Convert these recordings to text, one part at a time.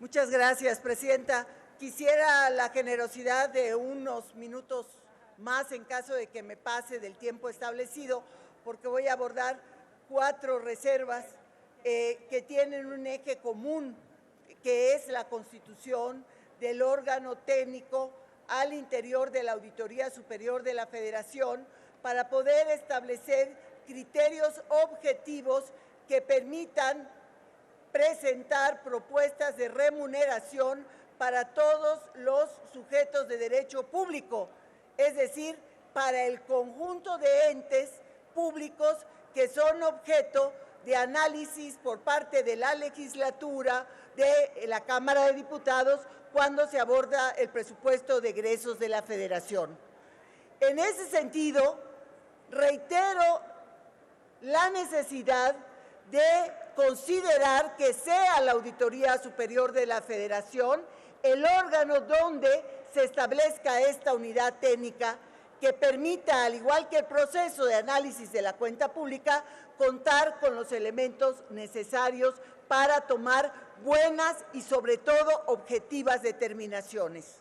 Muchas gracias, Presidenta. Quisiera la generosidad de unos minutos más en caso de que me pase del tiempo establecido, porque voy a abordar 4 reservas que tienen un eje común, que es la constitución del órgano técnico al interior de la Auditoría Superior de la Federación para poder establecer criterios objetivos que permitan presentar propuestas de remuneración para todos los sujetos de derecho público, es decir, para el conjunto de entes públicos que son objeto de análisis por parte de la legislatura, de la Cámara de Diputados, cuando se aborda el presupuesto de egresos de la Federación. En ese sentido, reitero la necesidad de considerar que sea la Auditoría Superior de la Federación el órgano donde se establezca esta unidad técnica que permita, al igual que el proceso de análisis de la cuenta pública, contar con los elementos necesarios para tomar buenas y, sobre todo, objetivas determinaciones.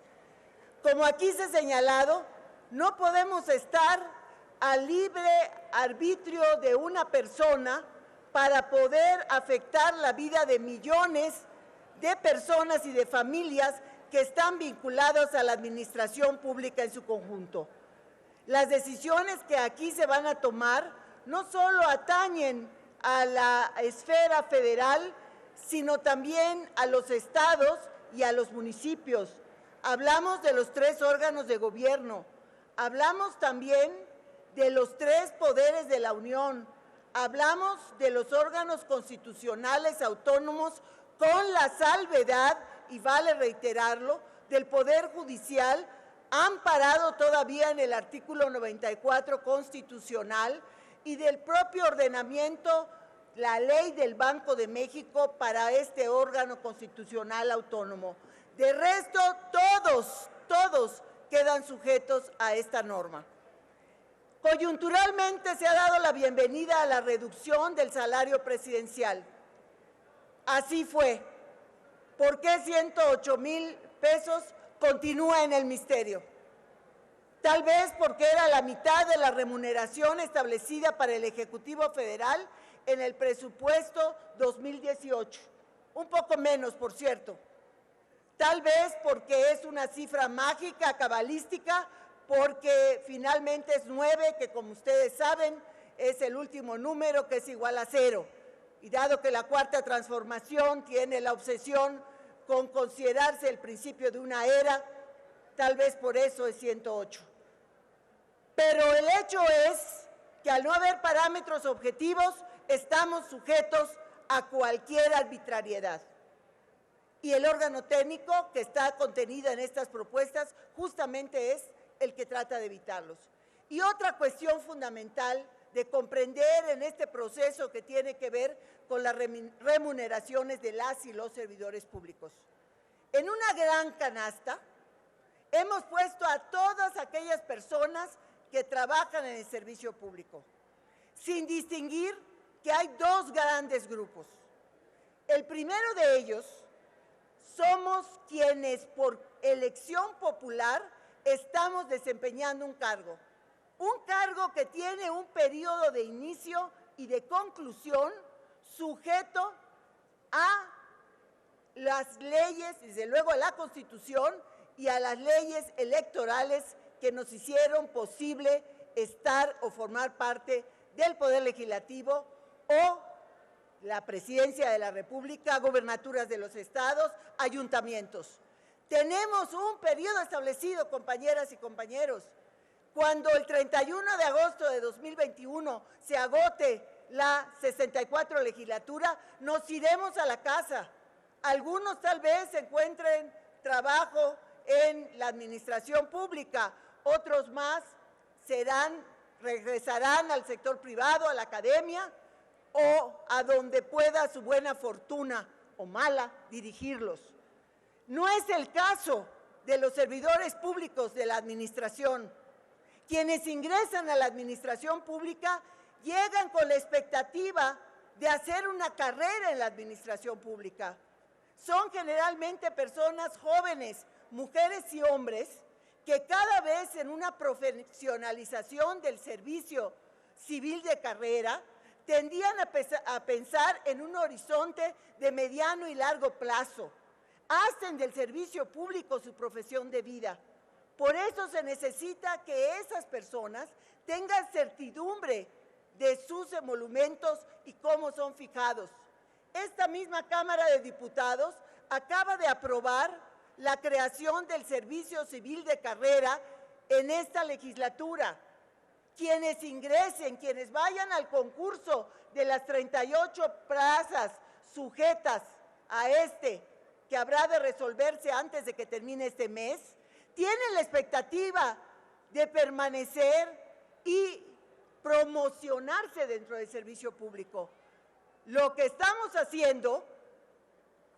Como aquí se ha señalado, no podemos estar al libre arbitrio de una persona para poder afectar la vida de millones de personas y de familias que están vinculados a la administración pública en su conjunto. Las decisiones que aquí se van a tomar no solo atañen a la esfera federal, sino también a los estados y a los municipios. Hablamos de los 3 órganos de gobierno, hablamos también de los 3 poderes de la Unión, hablamos de los órganos constitucionales autónomos con la salvedad, y vale reiterarlo, del Poder Judicial, amparado todavía en el artículo 94 constitucional, y del propio ordenamiento, la ley del Banco de México para este órgano constitucional autónomo. De resto, todos quedan sujetos a esta norma. Coyunturalmente se ha dado la bienvenida a la reducción del salario presidencial. Así fue. ¿Por qué 108,000 pesos continúa en el misterio? Tal vez porque era la mitad de la remuneración establecida para el Ejecutivo Federal en el presupuesto 2018. Un poco menos, por cierto. Tal vez porque es una cifra mágica, cabalística, porque finalmente es 9, que como ustedes saben es el último número, que es igual a 0. Y dado que la Cuarta Transformación tiene la obsesión con considerarse el principio de una era, tal vez por eso es 108. Pero el hecho es que al no haber parámetros objetivos, estamos sujetos a cualquier arbitrariedad. Y el órgano técnico que está contenido en estas propuestas justamente es el que trata de evitarlos. Y otra cuestión fundamental de comprender en este proceso que tiene que ver con las remuneraciones de las y los servidores públicos. En una gran canasta hemos puesto a todas aquellas personas que trabajan en el servicio público, sin distinguir que hay 2 grandes grupos. El primero de ellos somos quienes por elección popular estamos desempeñando un cargo que tiene un periodo de inicio y de conclusión sujeto a las leyes, desde luego a la Constitución y a las leyes electorales que nos hicieron posible estar o formar parte del Poder Legislativo o la Presidencia de la República, gobernaturas de los estados, ayuntamientos. Tenemos un periodo establecido, compañeras y compañeros. Cuando el 31 de agosto de 2021 se agote la 64 legislatura, nos iremos a la casa. Algunos tal vez encuentren trabajo en la administración pública, otros más regresarán al sector privado, a la academia o a donde pueda su buena fortuna o mala dirigirlos. No es el caso de los servidores públicos de la administración. Quienes ingresan a la administración pública llegan con la expectativa de hacer una carrera en la administración pública. son generalmente personas jóvenes, mujeres y hombres, que cada vez en una profesionalización del servicio civil de carrera tendían a pensar en un horizonte de mediano y largo plazo. Hacen del servicio público su profesión de vida. Por eso se necesita que esas personas tengan certidumbre de sus emolumentos y cómo son fijados. Esta misma Cámara de Diputados acaba de aprobar la creación del Servicio Civil de Carrera en esta legislatura. Quienes ingresen, quienes vayan al concurso de las 38 plazas sujetas a que habrá de resolverse antes de que termine este mes, tienen la expectativa de permanecer y promocionarse dentro del servicio público. Lo que estamos haciendo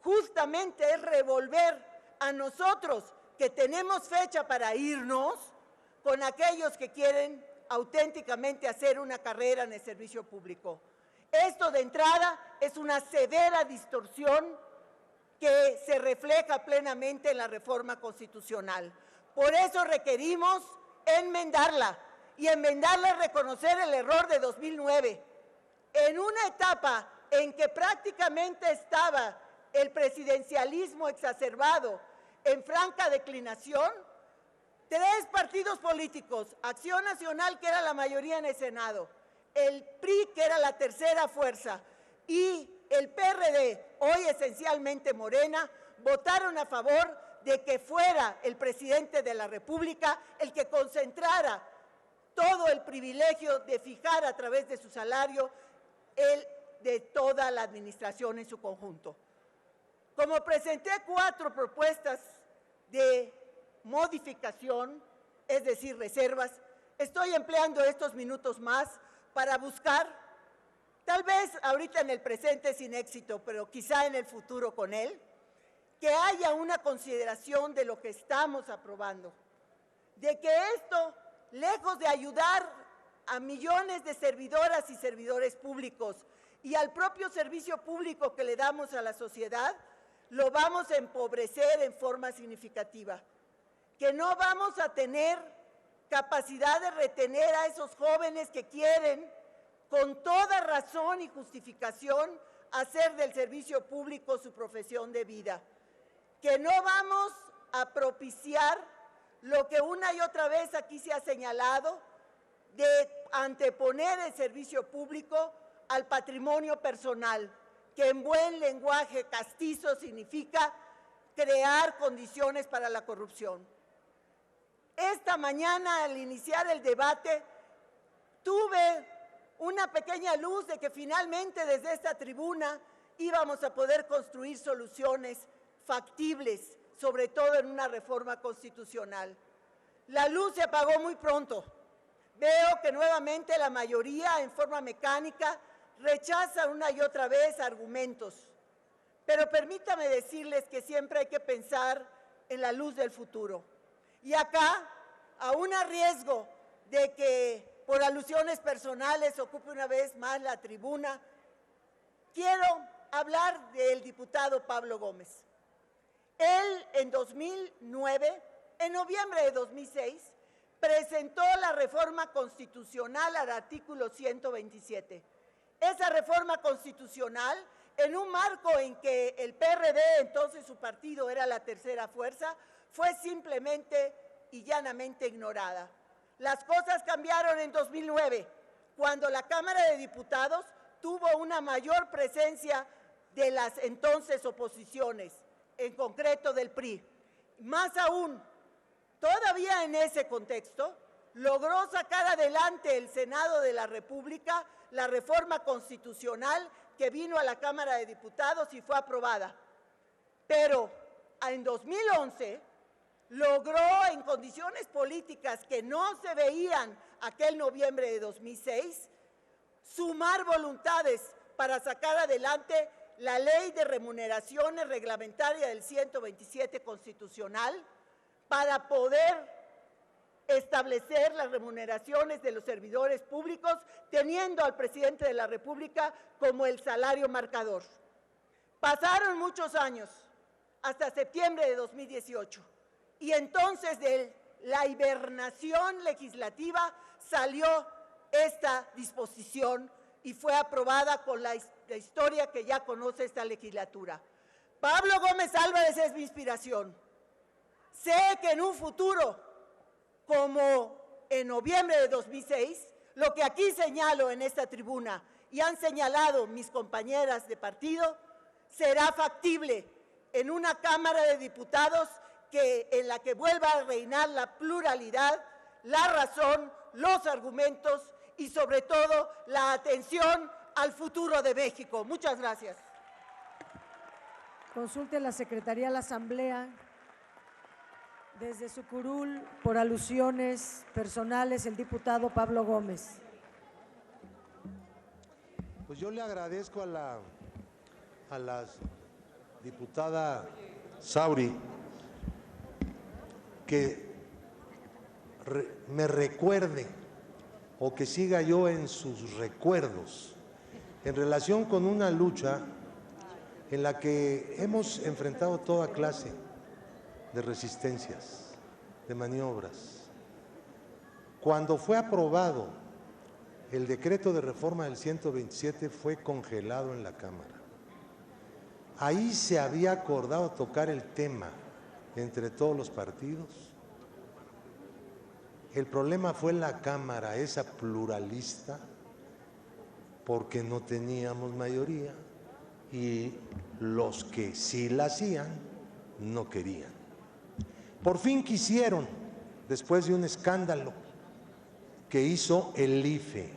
justamente es revolver a nosotros que tenemos fecha para irnos con aquellos que quieren auténticamente hacer una carrera en el servicio público. Esto de entrada es una severa distorsión que se refleja plenamente en la reforma constitucional. Por eso requerimos enmendarla, y enmendarla es reconocer el error de 2009. En una etapa en que prácticamente estaba el presidencialismo exacerbado en franca declinación, 3 partidos políticos, Acción Nacional, que era la mayoría en el Senado, el PRI, que era la tercera fuerza, y el PRD, hoy esencialmente Morena, votaron a favor de que fuera el presidente de la República el que concentrara todo el privilegio de fijar a través de su salario el de toda la administración en su conjunto. Como presenté 4 propuestas de modificación, es decir, reservas, estoy empleando estos minutos más para buscar, tal vez ahorita en el presente sin éxito, pero quizá en el futuro con él, que haya una consideración de lo que estamos aprobando, de que esto, lejos de ayudar a millones de servidoras y servidores públicos y al propio servicio público que le damos a la sociedad, lo vamos a empobrecer en forma significativa, que no vamos a tener capacidad de retener a esos jóvenes que quieren, con toda razón y justificación, hacer del servicio público su profesión de vida, que no vamos a propiciar lo que una y otra vez aquí se ha señalado, de anteponer el servicio público al patrimonio personal, que en buen lenguaje castizo significa crear condiciones para la corrupción. Esta mañana, al iniciar el debate, tuve una pequeña luz de que finalmente desde esta tribuna íbamos a poder construir soluciones factibles, sobre todo en una reforma constitucional. La luz se apagó muy pronto. Veo que nuevamente la mayoría, en forma mecánica, rechaza una y otra vez argumentos. Pero permítame decirles que siempre hay que pensar en la luz del futuro. Y acá, aún a riesgo de que por alusiones personales ocupe una vez más la tribuna, quiero hablar del diputado Pablo Gómez. Él en 2009, en noviembre de 2006, presentó la reforma constitucional al artículo 127. Esa reforma constitucional, en un marco en que el PRD, entonces su partido era la tercera fuerza, fue simplemente y llanamente ignorada. Las cosas cambiaron en 2009, cuando la Cámara de Diputados tuvo una mayor presencia de las entonces oposiciones, en concreto del PRI. Más aún, todavía en ese contexto, logró sacar adelante el Senado de la República la reforma constitucional que vino a la Cámara de Diputados y fue aprobada. Pero en 2011 logró, en condiciones políticas que no se veían aquel noviembre de 2006, sumar voluntades para sacar adelante la ley de remuneraciones reglamentaria del 127 constitucional, para poder establecer las remuneraciones de los servidores públicos, teniendo al presidente de la República como el salario marcador. Pasaron muchos años hasta septiembre de 2018. Y entonces de la hibernación legislativa salió esta disposición y fue aprobada con la historia que ya conoce esta legislatura. Pablo Gómez Álvarez es mi inspiración. Sé que en un futuro, como en noviembre de 2006, lo que aquí señalo en esta tribuna y han señalado mis compañeras de partido, será factible en una Cámara de Diputados en la que vuelva a reinar la pluralidad, la razón, los argumentos y sobre todo la atención al futuro de México. Muchas gracias. Consulte la Secretaría de la Asamblea. Desde su curul, por alusiones personales, el diputado Pablo Gómez. Pues yo le agradezco a la diputada Sauri que me recuerde o que siga yo en sus recuerdos en relación con una lucha en la que hemos enfrentado toda clase de resistencias, de maniobras. Cuando fue aprobado el decreto de reforma del 127 fue congelado en la Cámara. Ahí se había acordado tocar el tema entre todos los partidos. El problema fue la Cámara, esa pluralista, porque no teníamos mayoría y los que sí la hacían no querían. Por fin quisieron, después de un escándalo que hizo el IFE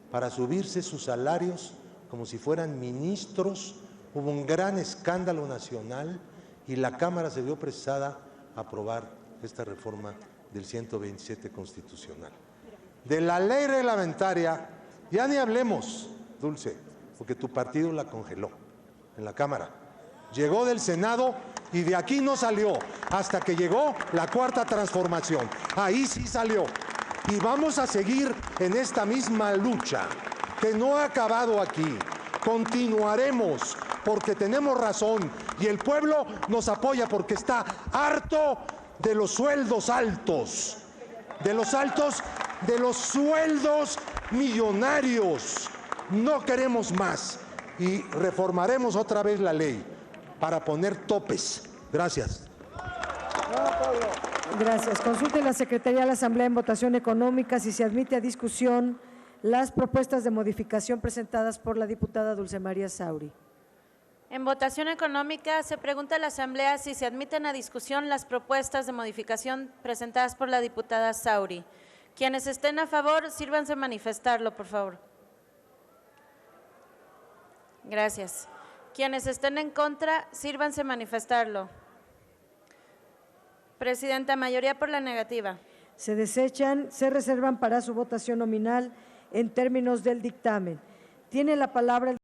para subirse sus salarios como si fueran ministros, hubo un gran escándalo nacional y la Cámara se vio precisada a aprobar esta reforma del 127 constitucional. De la ley reglamentaria, ya ni hablemos, Dulce, porque tu partido la congeló en la Cámara. Llegó del Senado y de aquí no salió hasta que llegó la Cuarta Transformación. Ahí sí salió. Y vamos a seguir en esta misma lucha, que no ha acabado aquí. Continuaremos porque tenemos razón y el pueblo nos apoya porque está harto de los sueldos altos, de los sueldos millonarios. No queremos más y reformaremos otra vez la ley para poner topes. Gracias. Gracias. Consulte la Secretaría de la Asamblea en votación económica si se admite a discusión las propuestas de modificación presentadas por la diputada Dulce María Sauri. En votación económica se pregunta a la Asamblea si se admiten a discusión las propuestas de modificación presentadas por la diputada Sauri. Quienes estén a favor, sírvanse manifestarlo, por favor. Gracias. Quienes estén en contra, sírvanse manifestarlo. Presidenta, mayoría por la negativa. Se desechan, se reservan para su votación nominal en términos del dictamen. Tiene la palabra el